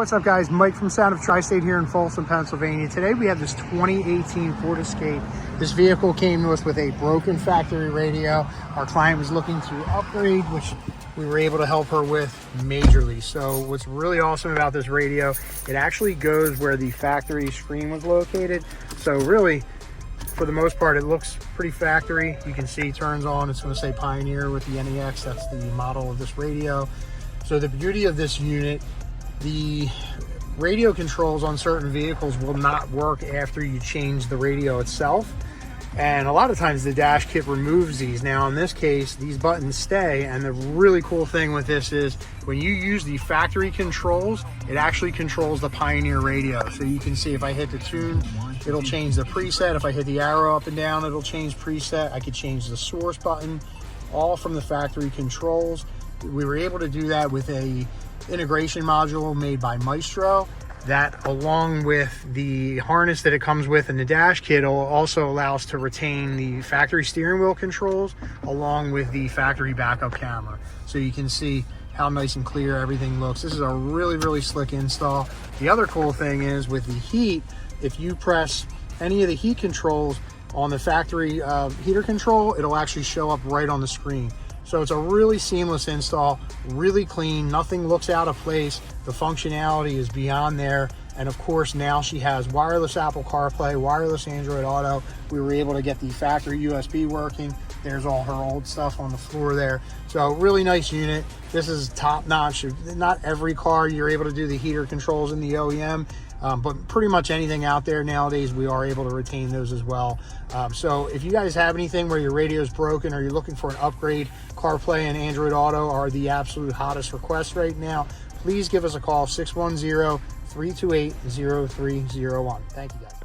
what's up guys? Mike from Soundoftristate here in Folsom, Pennsylvania. Today we have this 2018 Ford Escape. This vehicle came to us with a broken factory radio. Our client was looking to upgrade, which we were able to help her with majorly. So what's really awesome about this radio, it actually goes where the factory screen was located. So really, for the most part, it looks pretty factory. You can see turns on, it's going to say Pioneer with the NEX. That's the model of this radio. So the beauty of this unit, the radio controls on certain vehicles will not work after you change the radio itself. And a lot of times the dash kit removes these. Now in this case, these buttons stay, and the really cool thing with this is when you use the factory controls, it actually controls the Pioneer radio. So you can see if I hit the tune, it'll change the preset. If I hit the arrow up and down, it'll change preset. I could change the source button, all from the factory controls. We were able to do that with a integration module made by Maestro. That, along with the harness that it comes with in the dash kit, will also allow us to retain the factory steering wheel controls along with the factory backup camera. So you can see how nice and clear everything looks. This is a really slick install. The other cool thing is with the heat, if you press any of the heat controls on the factory heater control, it'll actually show up right on the screen. So it's a really seamless install, really clean, nothing looks out of place. The functionality is beyond there. And of course, now she has wireless Apple CarPlay, wireless Android Auto. We were able to get the factory USB working. There's all her old stuff on the floor there. So really nice unit. This is top notch. Not every car you're able to do the heater controls in the OEM. But pretty much anything out there nowadays, we are able to retain those as well. So if you guys have anything where your radio is broken or you're looking for an upgrade, CarPlay and Android Auto are the absolute hottest requests right now. Please give us a call, 610-328-0301. Thank you guys.